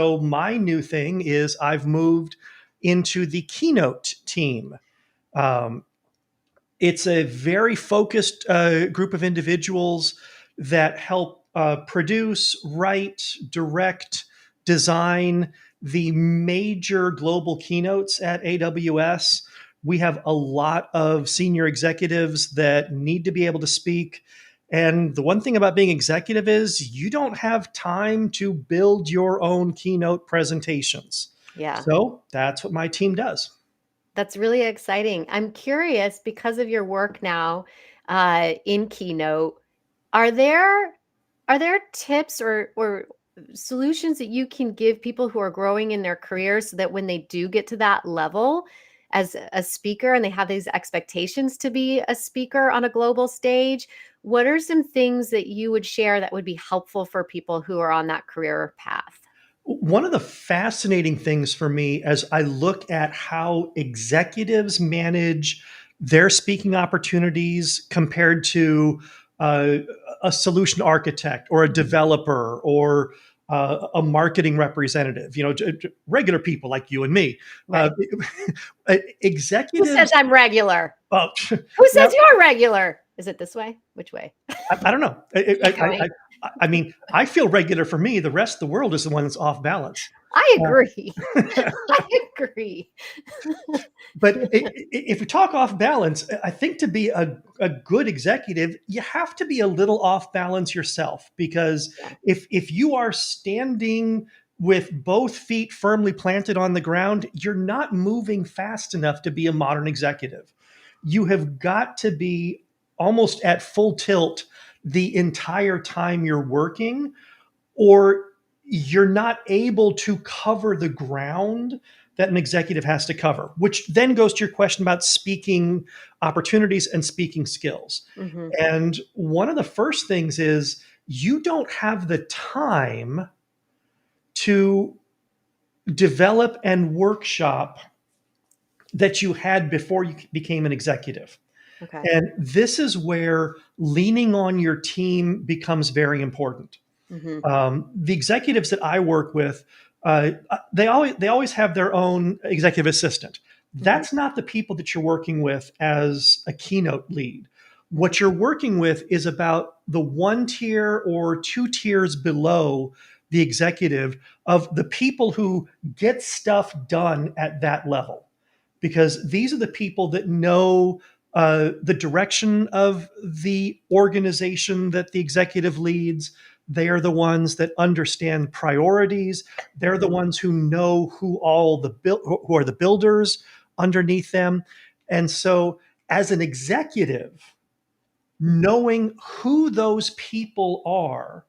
So my new thing is I've moved into the keynote team. Um, it's a very focused group of individuals that help produce, write, direct, design the major global keynotes at AWS. We have a lot of senior executives that need to be able to speak. And the one thing about being executive is you don't have time to build your own keynote presentations. Yeah, So that's what my team does. that's really exciting. I'm curious because of your work now in Keynote, are there are there tips or solutions that you can give people who are growing in their careers so that when they do get to that level as a speaker and they have these expectations to be a speaker on a global stage, what are some things that you would share that would be helpful for people who are on that career path? One of the fascinating things for me as I look at how executives manage their speaking opportunities compared to uh, a solution architect or a developer or a marketing representative, regular people like you and me, uh, Right. Who says executives. I'm regular? Well, Who says well, you're regular? Is it this way? Which way? I don't know. Keep going. I mean, I feel regular for me. The rest of the world is the one that's off balance. I Uh, agree. I agree. But if we talk off balance, I think to be a good executive, you have to be a little off balance yourself. Because Yeah. if you are standing with both feet firmly planted on the ground, you're not moving fast enough to be a modern executive. You have got to be almost at full tilt the entire time you're working, or you're not able to cover the ground that an executive has to cover, which then goes to your question about speaking opportunities and speaking skills. Hmm. And one of the first things is you don't have the time to develop and workshop that you had before you became an executive. Okay. And this is where leaning on your team becomes very important. Hmm. The executives that I work with, they always have their own executive assistant. Hmm. That's not the people that you're working with as a keynote lead. Hmm. What you're working with is about the one tier or two tiers below the executive of the people who get stuff done at that level, because these are the people that know the direction of the organization that the executive leads. They are the ones that understand priorities. They're the Hmm. ones who know who are the builders underneath them. And so, as an executive, Hmm. knowing who those people are,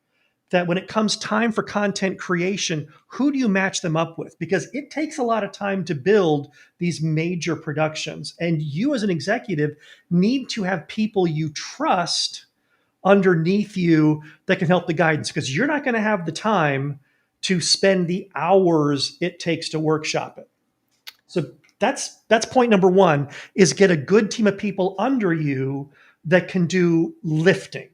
that when it comes time for content creation, who do you match them up with? Because it takes a lot of time to build these major productions. And you, as an executive, need to have people you trust underneath you that can help the guidance, because you're not going to have the time to spend the hours it takes to workshop it. So that's point number one, is get a good team of people under you that can do lifting.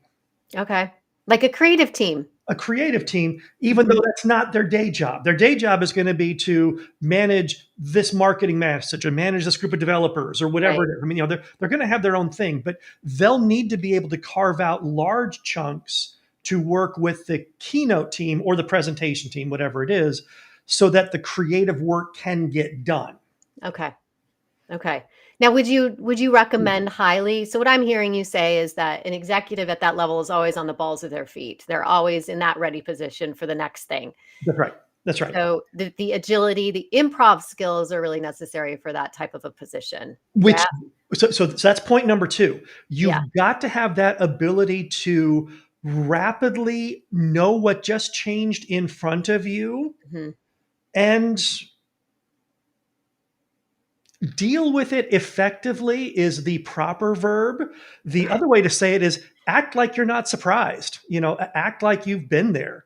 Okay. Like a creative team. A creative team, even Hmm. though that's not their day job. Their day job is going to be to manage this marketing message or manage this group of developers or whatever Right. it is. I mean, they're going to have their own thing, but they'll need to be able to carve out large chunks to work with the keynote team or the presentation team, whatever it is, so that the creative work can get done. Okay. Okay. Now, would you recommend highly? So what I'm hearing you say is that an executive at that level is always on the balls of their feet. They're always in that ready position for the next thing. That's right. That's right. So the agility, the improv skills are really necessary for that type of a position. Which Yeah. so that's point number two. Yeah. You've got to have that ability to rapidly know what just changed in front of you Hmm. and deal with it effectively is the proper verb. The Okay. other way to say it is act like you're not surprised. Act like you've been there.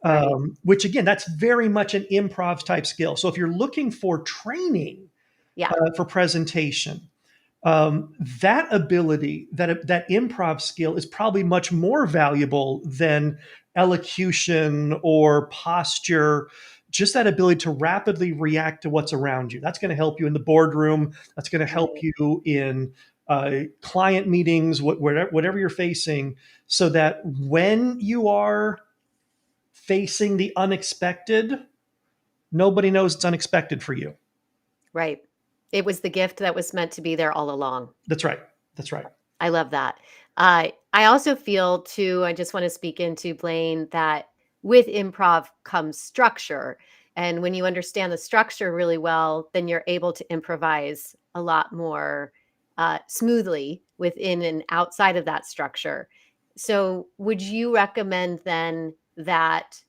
Right. Which again, that's very much an improv type skill. So if you're looking for training Yeah. for presentation, that ability, that improv skill is probably much more valuable than elocution or posture. just that ability to rapidly react to what's around you. That's going to help you in the boardroom. That's going to help Right. you in client meetings, whatever you're facing, so that when you are facing the unexpected, nobody knows it's unexpected for you. Right. It was the gift that was meant to be there all along. That's right. That's right. I love that. I also feel too, I just want to speak into Blaine that with improv comes structure. And when you understand the structure really well, then you're able to improvise a lot more smoothly within and outside of that structure. So, would you recommend then that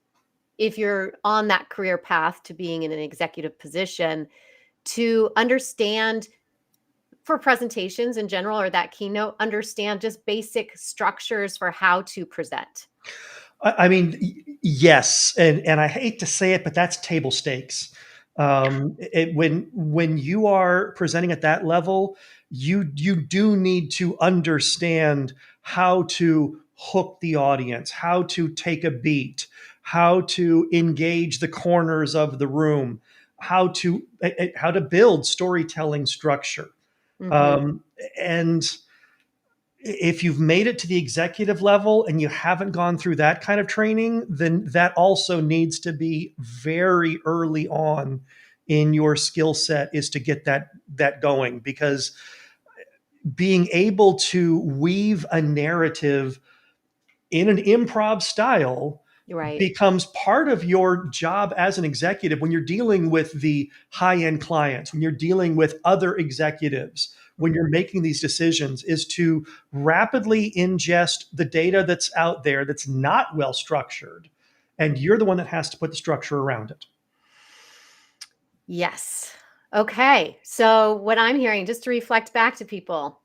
if you're on that career path to being in an executive position, to understand for presentations in general or that keynote, understand just basic structures for how to present? I mean, yes, and I hate to say it, but that's table stakes. When you are presenting at that level, you do need to understand how to hook the audience, how to take a beat, how to engage the corners of the room, how to build storytelling structure. Mhm. Um, and if you've made it to the executive level and you haven't gone through that kind of training, then that also needs to be very early on in your skill set, is to get that going, because being able to weave a narrative in an improv style Right. becomes part of your job as an executive when you're dealing with the high end clients, when you're dealing with other executives, when Mhm. you're making these decisions, is to rapidly ingest the data that's out there that's not well structured. And you're the one that has to put the structure around it. Yes. Okay. So, what I'm hearing, just to reflect back to people,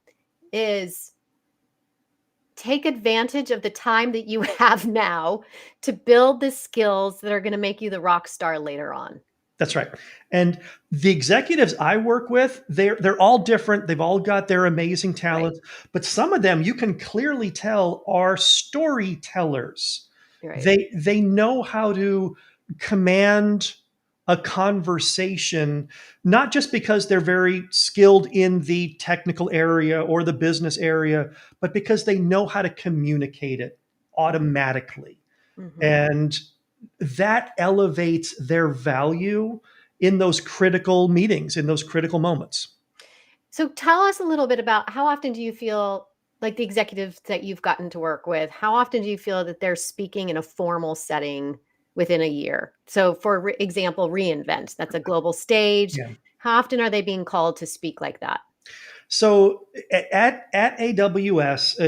is take advantage of the time that you have now to build the skills that are going to make you the rock star later on. That's right. And the executives I work with, they're all different. They've all got their amazing Right. talents, but some of them you can clearly tell are storytellers. Right. They know how to command a conversation, not just because they're very skilled in the technical area or the business area, but because they know how to communicate it automatically. Mhm. And that elevates their value in those critical meetings, in those critical moments. So tell us a little bit about how often do you feel like the executives that you've gotten to work with, how often do you feel that they're speaking in a formal setting within a year? So, for example, reInvent, that's a global stage. Yeah. How often are they being called to speak like that? So at AWS,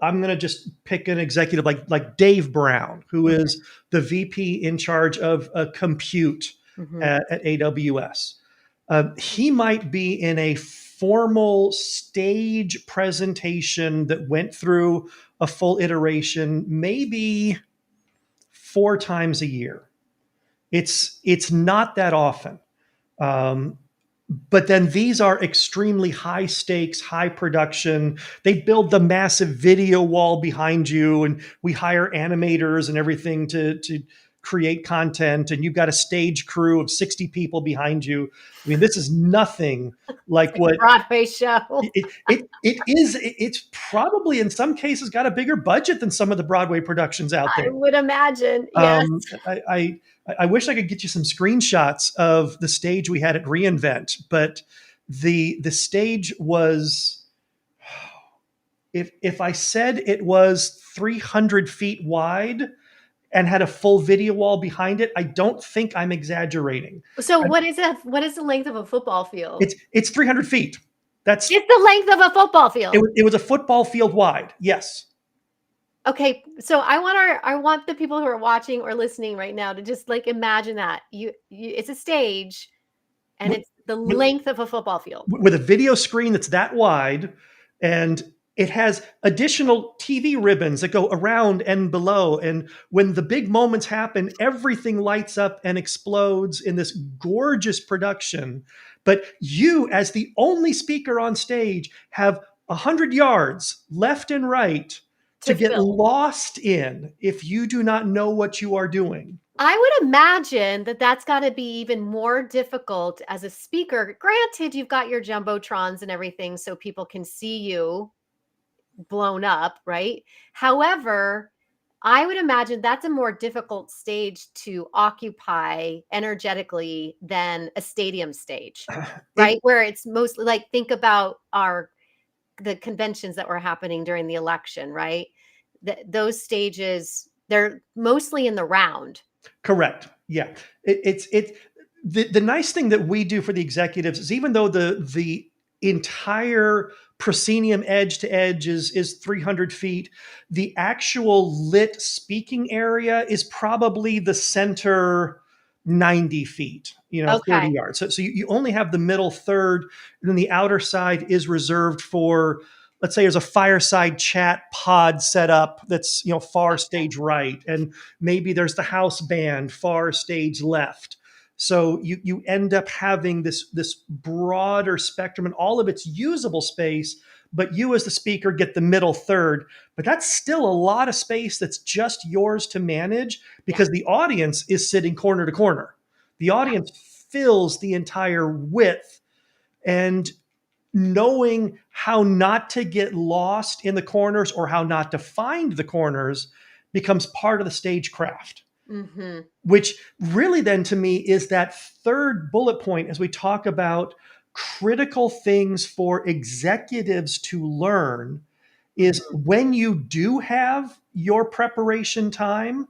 I'm going to just pick an executive like Dave Brown, who Okay. is the VP in charge of compute Mhm. at AWS. He might be in a formal stage presentation that went through a full iteration, maybe 4 times a year. It's not that often. Um, but then these are extremely high stakes, high production. They build the massive video wall behind you, and we hire animators and everything to create content. And you've got a stage crew of 60 people behind you. I mean, this is nothing It's like like a what Broadway show. it is. It's probably in some cases got a bigger budget than some of the Broadway productions out I there. would imagine. Yes. Um, I, I wish I could get you some screenshots of the stage we had at reInvent, but the stage was, if I said it was 300 feet wide and had a full video wall behind it, I don't think I'm exaggerating. So what is the length of a football field? It's 300 feet. That's It's the length of a football field. it was a football field wide. Yes. Okay, so I want the people who are watching or listening right now to just like imagine that. You it's a stage and With, it's the with, length of a football field. with a video screen that's that wide, and it has additional TV ribbons that go around and below. And when the big moments happen, everything lights up and explodes in this gorgeous production. But you, as the only speaker on stage, have 100 yards left and right to To get fill. lost in if you do not know what you are doing. I would imagine that that's gotta be even more difficult as a speaker. Granted, you've got your jumbotrons and everything so people can see you blown up, right? However, I would imagine that's a more difficult stage to occupy energetically than a stadium stage, It right? Where it's mostly like think about our the conventions that were happening during the election, right? Those stages, they're mostly in the round. Correct. Yeah. It's the nice thing that we do for the executives is even though the entire proscenium edge to edge is 300 feet, the actual lit speaking area is probably the center 90 feet, 30 Okay. yards. So you only have the middle third, and then the outer side is reserved for, let's say there's a fireside chat pod set up that's, far Okay. stage right. And maybe there's the house band far stage left. So you end up having this broader spectrum and all of its usable space, but you as the speaker get the middle third. But that's still a lot of space that's just yours to manage Yeah. because the audience is sitting corner to corner. The Yeah. audience fills the entire width, and knowing how not to get lost in the corners or how not to find the corners becomes part of the stagecraft, Mhm. which really then to me is that third bullet point as we talk about critical things for executives to learn is Mhm. when you do have your preparation time,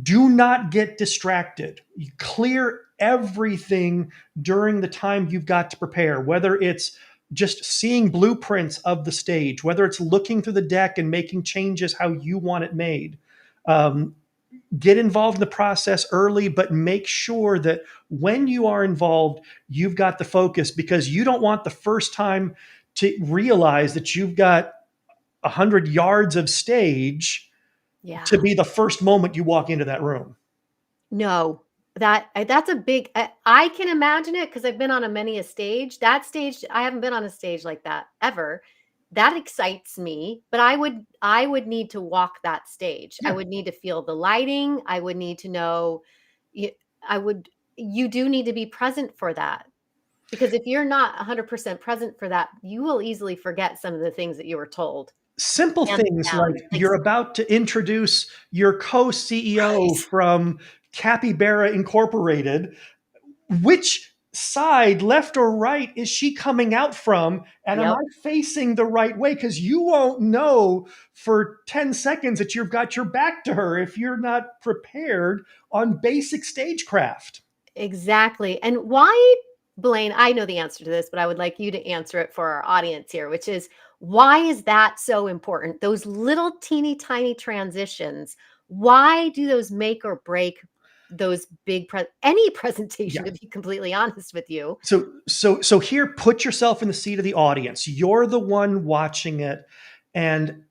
do not get distracted. You clear everything during the time you've got to prepare, whether it's just seeing blueprints of the stage, whether it's looking through the deck and making changes how you want it made. Um, get involved in the process early, but make sure that when you are involved, you've got the focus because you don't want the first time to realize that you've got 100 yards of stage to Yeah. be the first moment you walk into that room. No, that's a big I can imagine it because 'cause I've been on a many a stage. That stage I haven't been on a stage like that ever. That excites me, but I would need to walk that stage. I Yeah. would need to feel the lighting. I would need to know y I would you do need to be present for that, because if you're not 100% present for that, you will easily forget some of the things that you were told, Simple hands things like down. Like you're about to introduce your co-CEO right. from Capybara Incorporated. Which side, left or right, is she coming out from? And am I Yep. facing the right way? Because you won't know for 10 seconds that you've got your back to her if you're not prepared on basic stagecraft. Exactly. And why, Blaine, I know the answer to this, but I would like you to answer it for our audience here, which is why is that so important? Those little teeny tiny transitions, why do those make or break those any presentation, Yeah. to be completely honest with you? So here, put yourself in the seat of the audience. You're the one watching it, and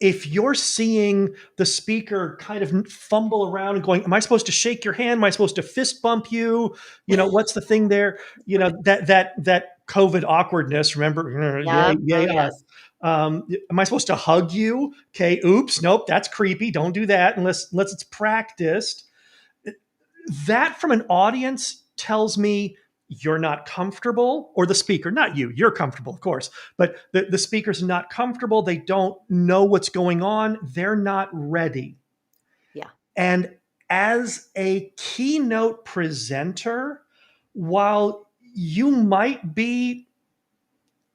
if you're seeing the speaker kind of fumble around and going, "Am I supposed to shake your hand? Am I supposed to fist bump you? What's the thing there? That COVID awkwardness. Remember, Yep. yeah, Oh, yeah. yes. Am I supposed to hug you? Okay, oops, nope, that's creepy. Don't do that unless it's practiced. That from an audience tells me you're not comfortable, or the speaker, not you, you're comfortable, of course, but the speaker's not comfortable. They don't know what's going on. They're not ready. Yeah. And as a keynote presenter, while you might be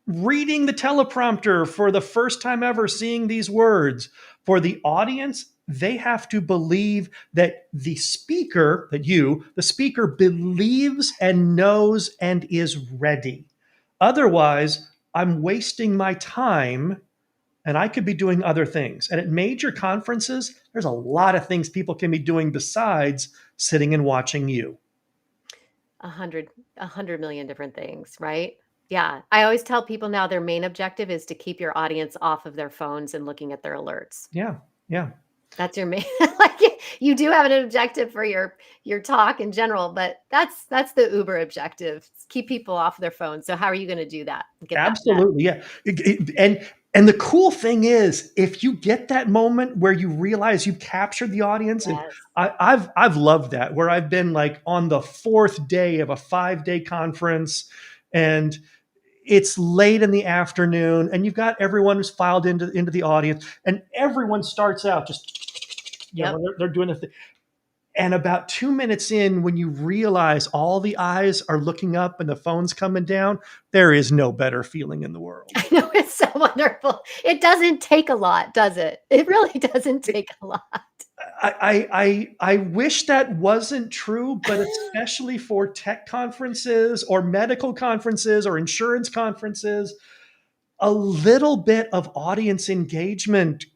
reading the teleprompter for the first time ever, seeing these words, for the audience, they have to believe that the speaker believes and knows and is ready. Otherwise, I'm wasting my time and I could be doing other things. And at major conferences, there's a lot of things people can be doing besides sitting and watching you. 100 million different things, right? Yeah. I always tell people now their main objective is to keep your audience off of their phones and looking at their alerts. Yeah. Yeah. That's your main like, you do have an objective for your talk in general, but that's the uber objective. Keep people off their phones. So how are you gonna do that? Get that met? Absolutely, yeah. And And the cool thing is, if you get that moment where you realize you've captured the audience, and Yes. I've loved that, where I've been like on the fourth day of a 5 day conference, and it's late in the afternoon, and you've got everyone who's filed into the audience, and everyone starts out just, Yep. when they're doing the thing. And about 2 minutes in, when you realize all the eyes are looking up and the phone's coming down, there is no better feeling in the world. I know, it's so wonderful. It doesn't take a lot, does it? It really doesn't take a lot. I wish that wasn't true, but especially for tech conferences or medical conferences or insurance conferences, a little bit of audience engagement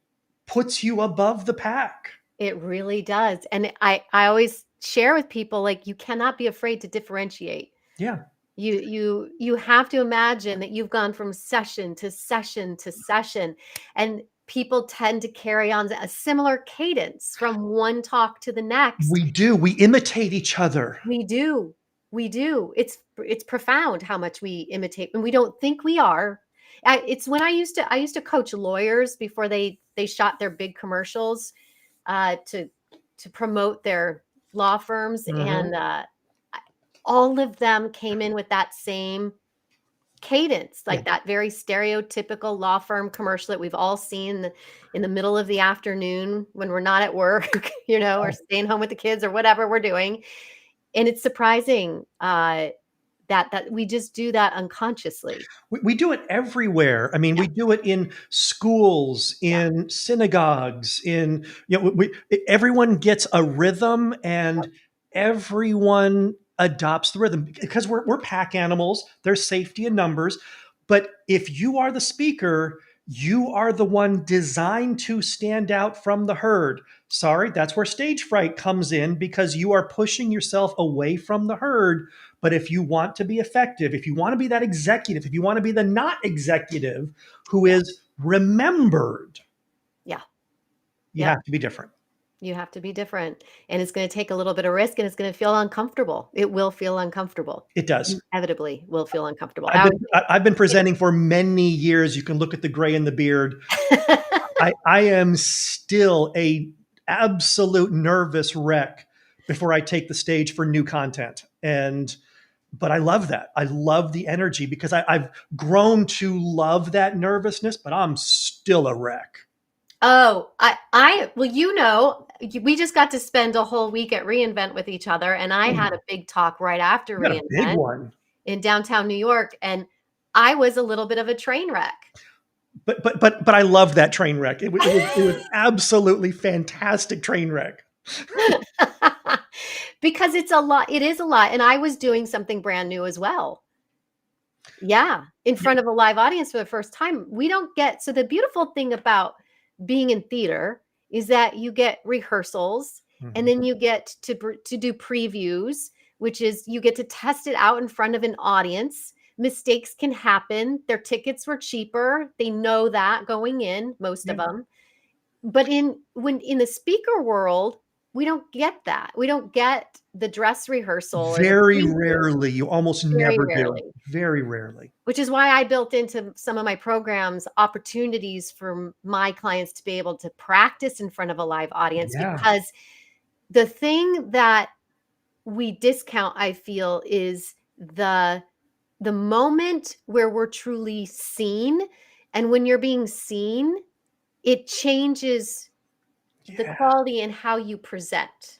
puts you above the pack. It really does, and I always share with people, like, you cannot be afraid to differentiate. Yeah. You have to imagine that you've gone from session to session to session, and people tend to carry on a similar cadence from one talk to the next. We do. We imitate each other. We do. We do. It's profound how much we imitate, and we don't think we are. It's when I used to coach lawyers before they shot their big commercials, to promote their law firms, Mhm. and all of them came in with that same cadence, Yeah. like that very stereotypical law firm commercial that we've all seen in the middle of the afternoon when we're not at work, or staying home with the kids or whatever we're doing. And it's surprising that we just do that unconsciously. We do it everywhere. I mean, Yeah, we do it in schools, yeah, in synagogues, everyone gets a rhythm, yep, and everyone adopts the rhythm because we're pack animals. There's safety in numbers. But if you are the speaker, you are the one designed to stand out from the herd. Sorry, that's where stage fright comes in, because you are pushing yourself away from the herd. But if you want to be effective, if you want to be that executive, if you want to be the not executive who yeah, is remembered, yeah, you yep. have to be different. You have to be different, and it's gonna take a little bit of risk, and it's gonna feel uncomfortable. It will feel uncomfortable. It does. Inevitably will feel uncomfortable. I've been I've been presenting for many years. You can look at the gray in the beard. I am still a absolute nervous wreck before I take the stage for new content. And but I love that. I love the energy because I've grown to love that nervousness, but I'm still a wreck. Oh, well, we just got to spend a whole week at reInvent with each other, and I You had a big talk right after got a big reInvent one. in downtown New York, and I was a little bit of a train wreck. But I love that train wreck. It was absolutely fantastic train wreck. Because it's a lot. It is a lot, and I was doing something brand new as well. Yeah, in Yeah. front of a live audience for the first time. We don't get So the beautiful thing about being in theater is that you get rehearsals, and Mhm. then you get to do previews, which is you get to test it out in front of an audience. Mistakes can happen. Their tickets were cheaper. They know that going in, most of Yeah. them. But in the speaker world, we don't get that. We don't get the dress rehearsal or the Very preview, rarely. You almost very never do. rarely. Very rarely. Which is why I built into some of my programs opportunities for my clients to be able to practice in front of a live audience, Yeah. because the thing that we discount, I feel, is the moment where we're truly seen. And when you're being seen, it changes the Yeah. quality and how you present.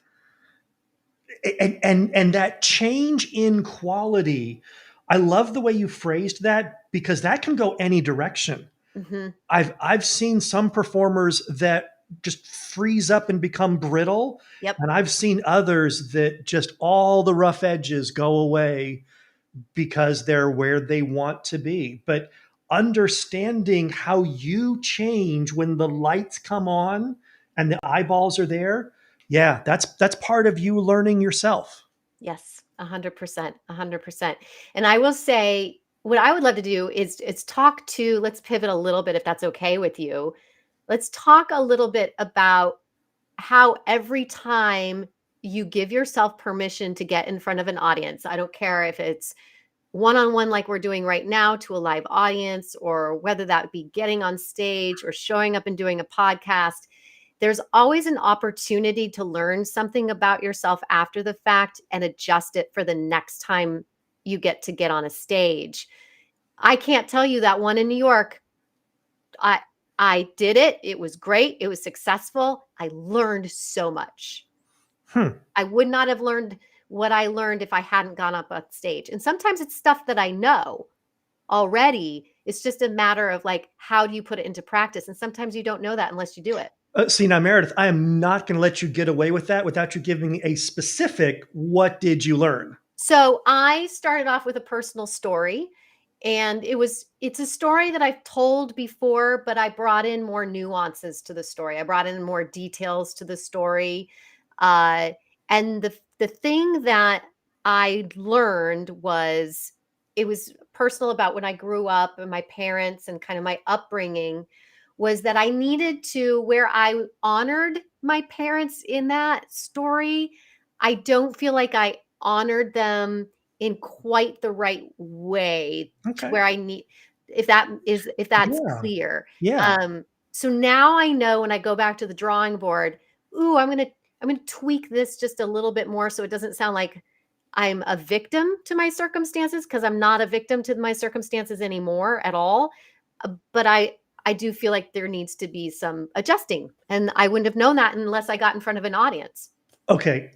And that change in quality, I love the way you phrased that, because that can go any direction. Hmm. I've seen some performers that just freeze up and become brittle, Yep. and I've seen others that just all the rough edges go away because they're where they want to be. But understanding how you change when the lights come on and the eyeballs are there, yeah, that's part of you learning yourself. Yes, 100%, 100%. And I will say, what I would love to do is talk to, let's pivot a little bit if that's okay with you. Let's talk a little bit about how every time you give yourself permission to get in front of an audience, I don't care if it's one-on-one like we're doing right now to a live audience, or whether that be getting on stage or showing up and doing a podcast, there's always an opportunity to learn something about yourself after the fact and adjust it for the next time you get on a stage. I can't tell you that one in New York. I I did it. It was great. It was successful. I learned so much. Hmm. I would not have learned what I learned if I hadn't gone up on stage. And sometimes it's stuff that I know already. It's just a matter of like, how do you put it into practice? And sometimes you don't know that unless you do it. See, now, Meredith, I am not going to let you get away with that without you giving me a specific, what did you learn? So I started off with a personal story, and it's a story that I've told before, but I brought in more nuances to the story. I brought in more details to the story. Uh, and the thing that I learned was, it was personal about when I grew up and my parents and kind of my upbringing, was that I needed to, where I honored my parents in that story, I don't feel like I honored them in quite the right way to Okay. where I need, if that's Yeah. clear. Yeah. So now I know when I go back to the drawing board, ooh, I'm gonna tweak this just a little bit more so it doesn't sound like I'm a victim to my circumstances, because I'm not a victim to my circumstances anymore at all. But I do feel like there needs to be some adjusting, and I wouldn't have known that unless I got in front of an audience. Okay.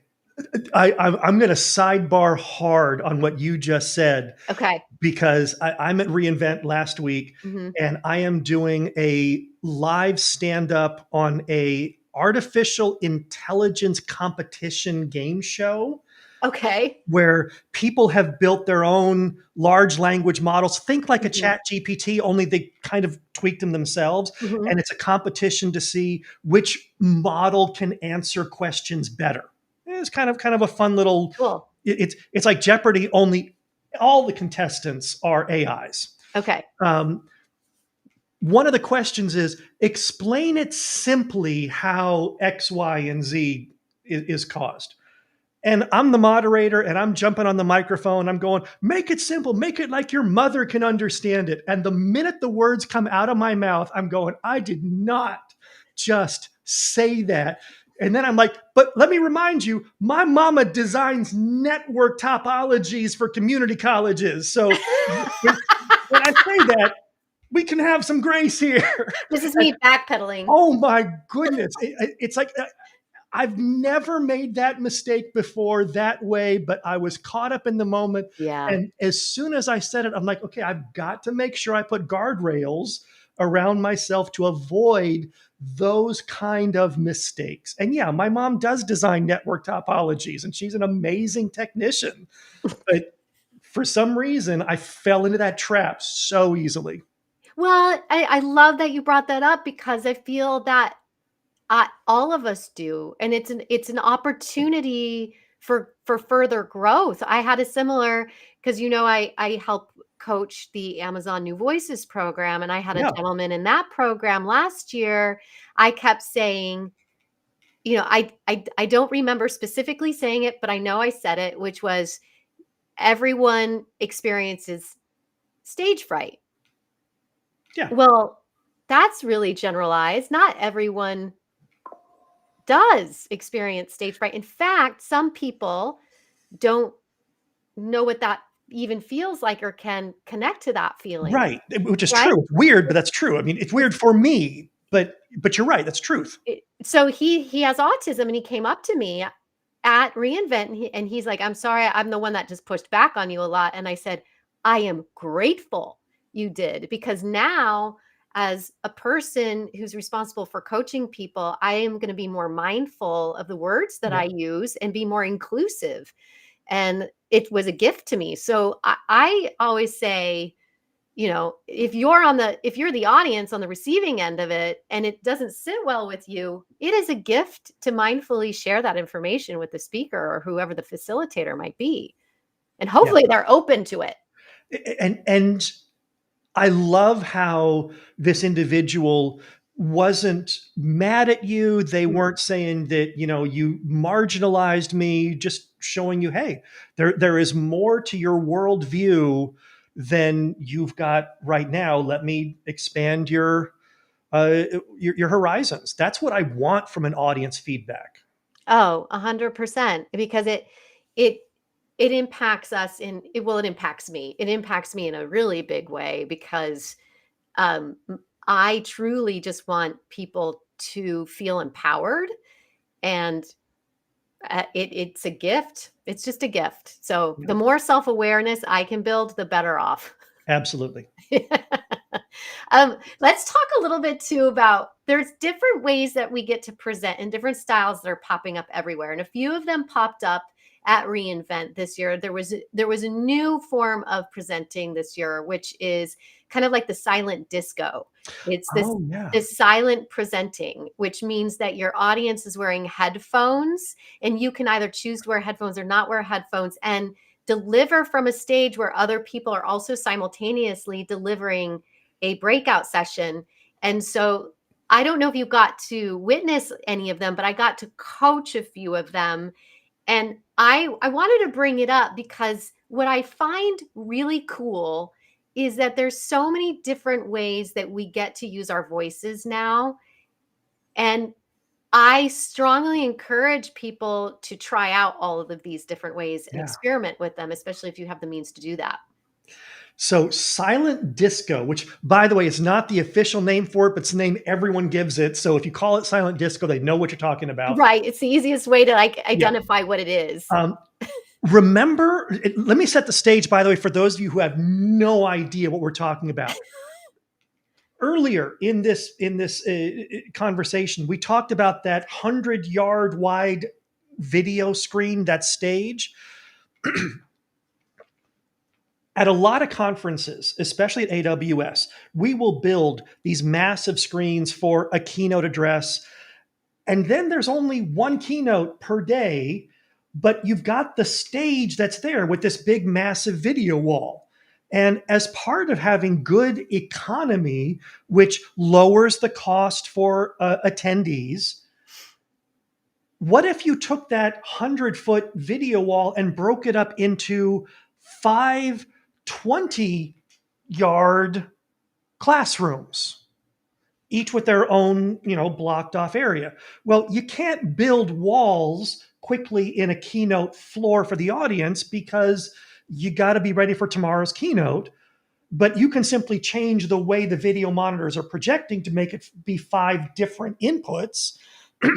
I'm going to sidebar hard on what you just said Okay. because I'm at reInvent last week Hmm. and I am doing a live stand up on a artificial intelligence competition game show Okay. where people have built their own large language models. Think like a Hmm. chat GPT, only they kind of tweaked them themselves. Hmm. And it's a competition to see which model can answer questions better. It's kind of a fun little, Cool. it's like Jeopardy, only all the contestants are AIs. Okay. Um, one of the questions is explain it simply how X, Y, and Z is caused. And I'm the moderator and I'm jumping on the microphone. I'm going, make it simple, make it like your mother can understand it. And the minute the words come out of my mouth, I'm going, I did not just say that. And then I'm like, but let me remind you, my mama designs network topologies for community colleges. So when I say that, we can have some grace here. This is me backpedaling. Oh my goodness. It's like I've never made that mistake before that way, but I was caught up in the moment. Yeah. And as soon as I said it, I'm like, okay, I've got to make sure I put guardrails around myself to avoid those kind of mistakes. And yeah, my mom does design network topologies and she's an amazing technician. But for some reason, I fell into that trap so easily. Well, I love that you brought that up, because I feel that all of us do, and it's an opportunity for further growth. I had a similar, because I help coach the Amazon New Voices program, and I had a Yeah. gentleman in that program last year. I kept saying, I don't remember specifically saying it, but I know I said it, which was, everyone experiences stage fright. Yeah. Well, that's really generalized. Not everyone does experience stage fright. In fact, some people don't know what that even feels like or can connect to that feeling, Right, which is right? true. It's weird, but that's true. I mean, it's weird for me, but you're right. That's truth. So he has autism, and he came up to me at reInvent, and he's like, "I'm sorry, I'm the one that just pushed back on you a lot." And I said, "I am grateful you did, because now, as a person who's responsible for coaching people, I am going to be more mindful of the words that Yeah, I use and be more inclusive." And it was a gift to me. So I always say, if you're the audience on the receiving end of it and it doesn't sit well with you, it is a gift to mindfully share that information with the speaker or whoever the facilitator might be, and yeah, hopefully they're open to it. and I love how this individual wasn't mad at you. They weren't saying that, you marginalized me, just showing you, hey, there is more to your worldview than you've got right now. Let me expand your horizons. That's what I want from an audience feedback. Oh, 100%, because it it impacts us it impacts me. It impacts me in a really big way because I truly just want people to feel empowered, and it's a gift. It's just a gift. So Yeah, the more self-awareness I can build, the better off. absolutely. Let's talk a little bit too about there's different ways that we get to present and different styles that are popping up everywhere. And a few of them popped up at reInvent this year. There was a new form of presenting this year, which is kind of like the silent disco. It's this Oh, yeah. this silent presenting, which means that your audience is wearing headphones, and you can either choose to wear headphones or not wear headphones, and deliver from a stage where other people are also simultaneously delivering a breakout session. And so I don't know if you got to witness any of them, but I got to coach a few of them. And I wanted to bring it up because what I find really cool is that there's so many different ways that we get to use our voices now. And I strongly encourage people to try out all of these different ways and Yeah. experiment with them, especially if you have the means to do that. So silent disco, which by the way is not the official name for it, but it's the name everyone gives it. So if you call it silent disco, they know what you're talking about. Right. It's the easiest way to like Yeah. identify what it is. Um, let me set the stage, by the way, for those of you who have no idea what we're talking about. Earlier in this conversation, we talked about that 100-yard wide video screen, that stage. At a lot of conferences, especially at AWS, we will build these massive screens for a keynote address. And then there's only one keynote per day, but you've got the stage that's there with this big, massive video wall. And as part of having good economy, which lowers the cost for attendees, what if you took that 100-foot video wall and broke it up into 5 20-yard classrooms, each with their own, blocked off area? Well, you can't build walls quickly in a keynote floor for the audience because you got to be ready for tomorrow's keynote. But you can simply change the way the video monitors are projecting to make it be 5 different inputs.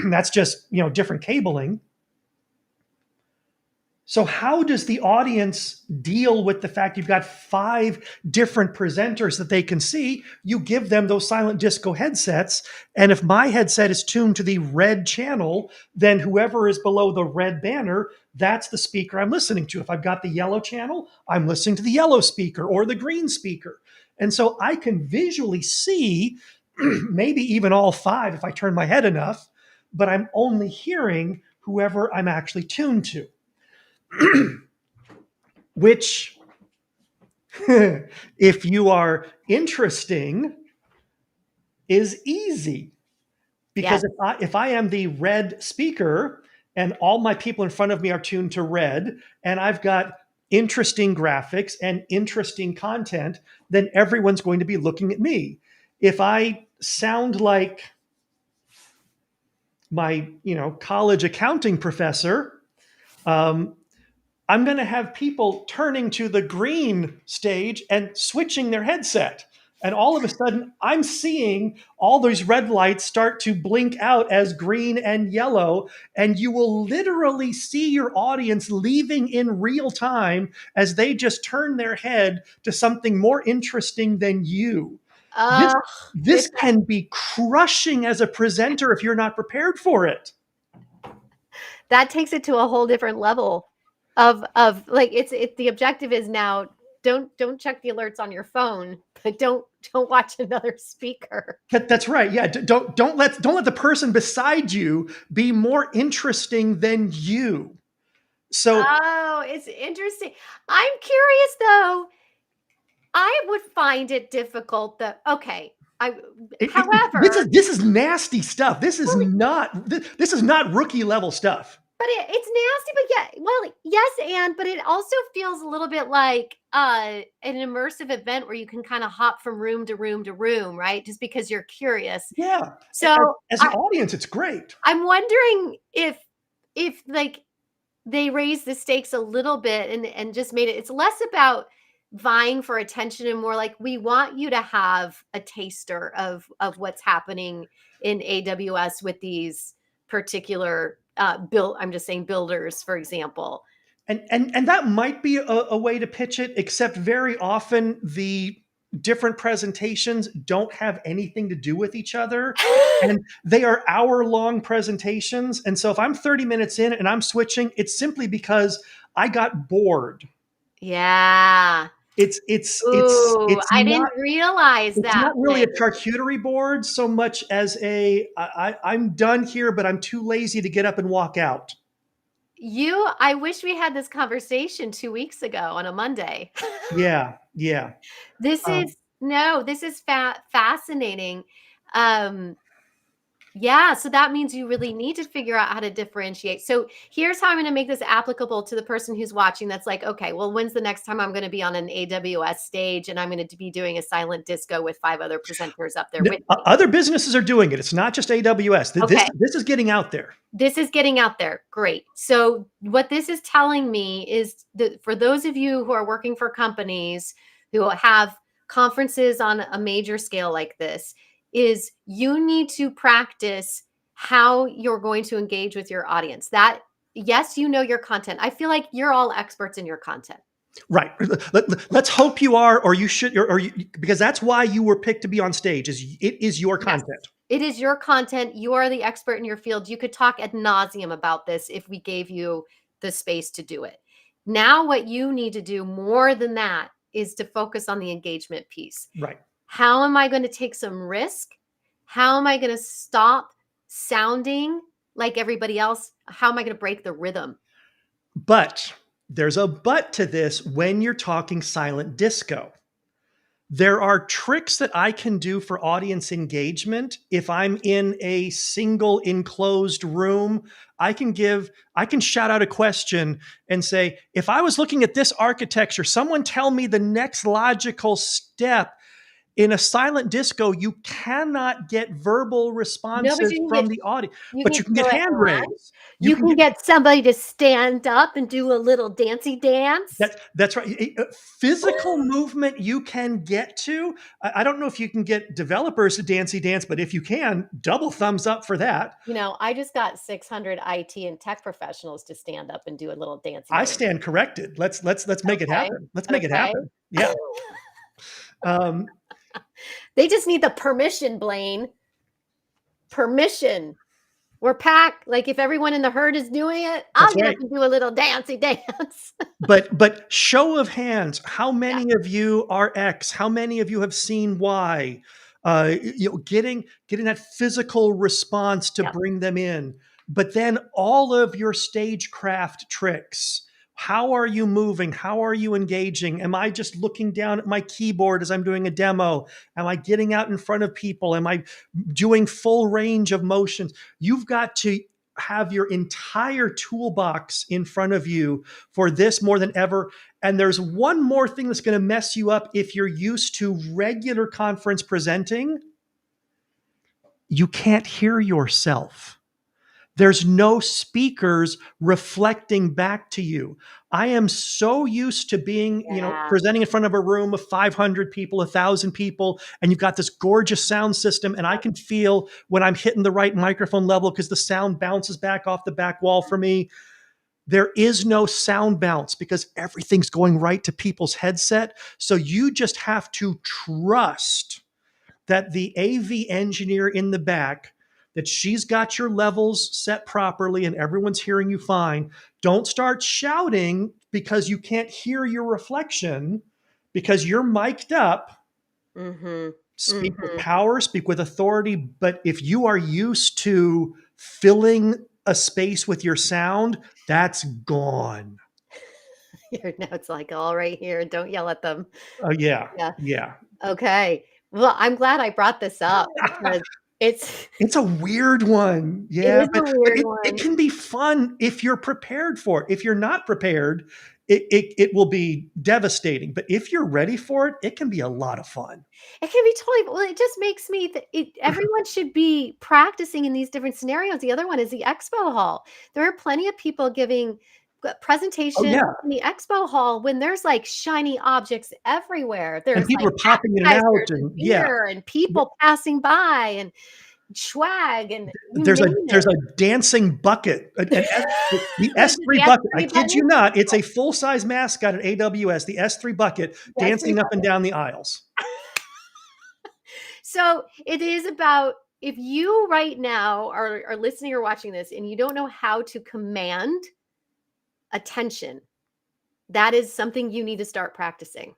That's just, different cabling. So, how does the audience deal with the fact you've got 5 different presenters that they can see? You give them those silent disco headsets. And if my headset is tuned to the red channel, then whoever is below the red banner, that's the speaker I'm listening to. If I've got the yellow channel, I'm listening to the yellow speaker or the green speaker. And so I can visually see maybe even all 5 if I turn my head enough, but I'm only hearing whoever I'm actually tuned to. Which, if you are interesting, is easy. Yes. Because if I am the red speaker and all my people in front of me are tuned to red, and I've got interesting graphics and interesting content, then everyone's going to be looking at me. If I sound like my college accounting professor, um, I'm going to have people turning to the green stage and switching their headset. And all of a sudden, I'm seeing all those red lights start to blink out as green and yellow. And you will literally see your audience leaving in real time as they just turn their head to something more interesting than you. This, Uh, this it's can be crushing as a presenter if you're not prepared for it. that takes it to a whole different level of like it's the objective is now don't check the alerts on your phone, but don't watch another speaker. That's right. Yeah. Don't let the person beside you be more interesting than you. So Oh, it's interesting. I'm curious though. I would find it difficult that okay. I This is however, this is nasty stuff. well, This is not rookie level stuff. but it's nasty, but yeah, well, yes, and but it also feels a little bit like an immersive event where you can kind of hop from room to room to room, right? Just because you're curious. Yeah. So As an audience, it's great. I'm wondering if like they raised the stakes a little bit and just made it, it's less about vying for attention and more like we want you to have a taster of what's happening in AWS with these particular build, I'm just saying builders, for example. And that might be a way to pitch it, except very often the different presentations don't have anything to do with each other. And they are hour-long presentations. And so if I'm 30 minutes in and I'm switching, it's simply because I got bored. Yeah. It's it's it's Ooh, it's I not didn't realize it's that not really way. a charcuterie board so much as I'm done here, but I'm too lazy to get up and walk out. I wish we had this conversation 2 weeks ago on a Monday. Yeah, yeah. This Um, is no, this is fascinating. Um, yeah, so that means you really need to figure out how to differentiate. So here's how I'm going to make this applicable to the person who's watching that's like, okay, well, when's the next time I'm going to be on an AWS stage and I'm going to be doing a silent disco with 5 other presenters up there with me? Other businesses are doing it. It's not just AWS. Okay. This is getting out there. This is getting out there. Great. So what this is telling me is that for those of you who are working for companies who have conferences on a major scale like this, is you need to practice how you're going to engage with your audience. That yes, you know your content. I feel like you're all experts in your content. Right. Let's hope you are, or you should, because that's why you were picked to be on stage. It is your Yes. content. It is your content. You are the expert in your field. You could talk ad nauseum about this if we gave you the space to do it. Now, what you need to do more than that is to focus on the engagement piece. Right. How am I going to take some risk? How am I going to stop sounding like everybody else? How am I going to break the rhythm? But there's a but to this when you're talking silent disco. There are tricks that I can do for audience engagement. If I'm in a single enclosed room, I can shout out a question and say, if I was looking at this architecture, someone tell me the next logical step. In a silent disco, you cannot get verbal No, but responses from the audience, but you can get throw it hand on. raise. You You can can get get somebody to stand up and do a little dancey dance. that's right. Physical movement you can get to. I don't know if you can get developers to dancey dance, but if you can, double thumbs up for that. I just got 600 IT and tech professionals to stand up and do a little dancey I dance. stand corrected. Let's make it Okay. happen. Let's make it Okay. happen. Yeah. Um, They just need the permission, Blaine. Permission. We're packed. Like if everyone in the herd is doing it, I'll that's get up right. and do a little dancey dance. But show of hands, how Yeah. many of you are X? How many of you have seen Y? Getting that physical response to Yep. bring them in. But then all of your stagecraft tricks. How are you moving? How are you engaging? Am I just looking down at my keyboard as I'm doing a demo? Am I getting out in front of people? Am I doing full range of motions? You've got to have your entire toolbox in front of you for this more than ever. And there's one more thing that's going to mess you up if you're used to regular conference presenting. You can't hear yourself. There's no speakers reflecting back to you. I am so used to being, Yeah. presenting in front of a room of 500 people, 1,000 people, and you've got this gorgeous sound system. And I Yep. can feel when I'm hitting the right microphone level because the sound bounces back off the back wall for me. There is no sound bounce because everything's going right to people's headset. So you just have to trust that the AV engineer in the back, that she's got your levels set properly and everyone's hearing you fine. Don't start shouting because you can't hear your reflection because you're mic'd up. Mm-hmm. Speak with Mm-hmm. power, speak with authority. But if you are used to filling a space with your sound, that's gone. Your notes like all right here. Don't yell at them. Oh, yeah. Yeah. Yeah. Okay. Well, I'm glad I brought this up because it's It's a weird one. it Yeah, is a but weird it one. can be fun if you're prepared for it. If you're not prepared, it will be devastating. But if you're ready for it, it can be a lot of fun. It can be totally well, it just makes me everyone should be practicing in these different scenarios. The other one is the expo hall. There are plenty of people giving Oh, presentations yeah, in the expo hall when there's like shiny objects everywhere. and There's people like are popping in and out, appetizers and and yeah. beer and people passing by and swag and you There's a name there's it. a dancing bucket, an S the What is it, S3 the bucket. I S3 kid you button? not, it's a full-size mascot at AWS, the S3 bucket, The S3 dancing up and button. down the aisles. So it is about if you right now are listening or watching this and you don't know how to command attention, that is something you need to start practicing.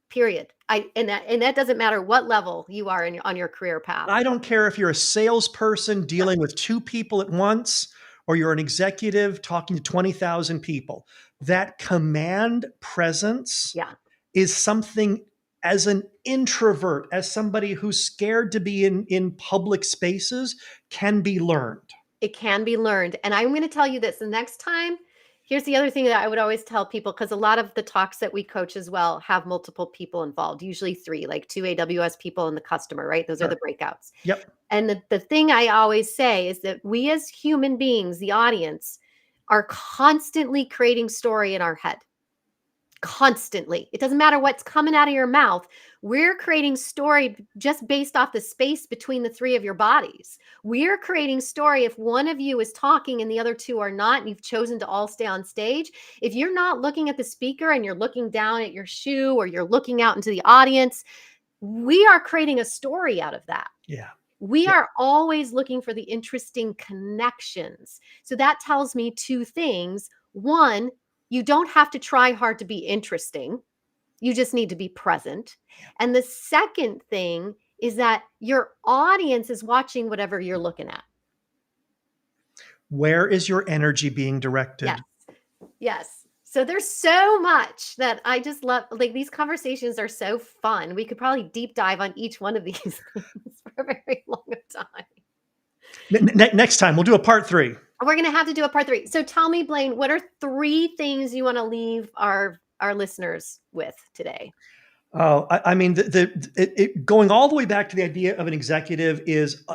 Period. And that doesn't matter what level you are on your career path. I don't care if you're a salesperson dealing with 2 people at once or you're an executive talking to 20,000 people. That command presence Yeah. is something as an introvert, as somebody who's scared to be in public spaces, can be learned. It can be learned. And I'm going to tell you this the next time. Here's the other thing that I would always tell people because a lot of the talks that we coach as well have multiple people involved, usually three, like two AWS people and the customer, right? Those are the Sure. breakouts. Yep. And the thing I always say is that we as human beings, the audience, are constantly creating story in our head. Constantly. It doesn't matter what's coming out of your mouth. We're creating story just based off the space between the three of your bodies. We're creating story if one of you is talking and the other two are not, and you've chosen to all stay on stage. If you're not looking at the speaker and you're looking down at your shoe or you're looking out into the audience, we are creating a story out of that. Yeah. We Yeah. are always looking for the interesting connections. So that tells me two things. One, you don't have to try hard to be interesting. You just need to be present. And the second thing is that your audience is watching whatever you're looking at. Where is your energy being Yes. directed? Yes. So there's so much that I just love. Like these conversations are so fun. We could probably deep dive on each one of these things for a very long time. Next time, we'll do a part 3. We're gonna have to do a part 3. So tell me, Blaine, what are 3 things you want to leave our listeners with today? Oh, I mean, going all the way back to the idea of an executive is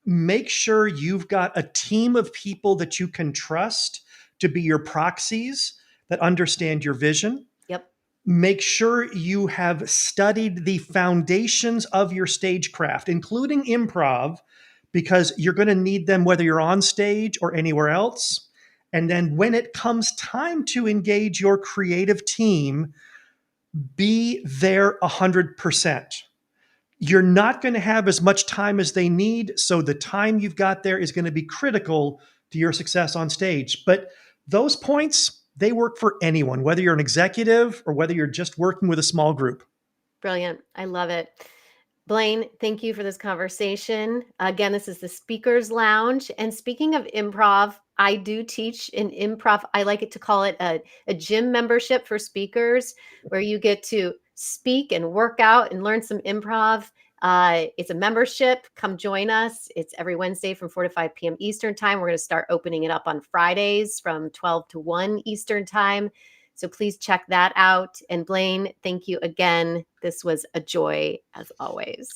make sure you've got a team of people that you can trust to be your proxies that understand your vision. Yep. Make sure you have studied the foundations of your stagecraft, including improv, because you're going to need them whether you're on stage or anywhere else. And then when it comes time to engage your creative team, be there 100%. You're not going to have as much time as they need. So the time you've got there is going to be critical to your success on stage. But those points, they work for anyone, whether you're an executive or whether you're just working with a small group. Brilliant. I love it. Blaine, thank you for this conversation. Again, this is the Speakers Lounge. And speaking of improv, I do teach in improv. I like it to call it a gym membership for speakers, where you get to speak and work out and learn some improv. It's a membership. Come join us. It's every Wednesday from 4 to 5 p.m. Eastern Time. We're going to start opening it up on Fridays from 12 to 1 Eastern Time. So please check that out. And Blaine, thank you again. This was a joy as always.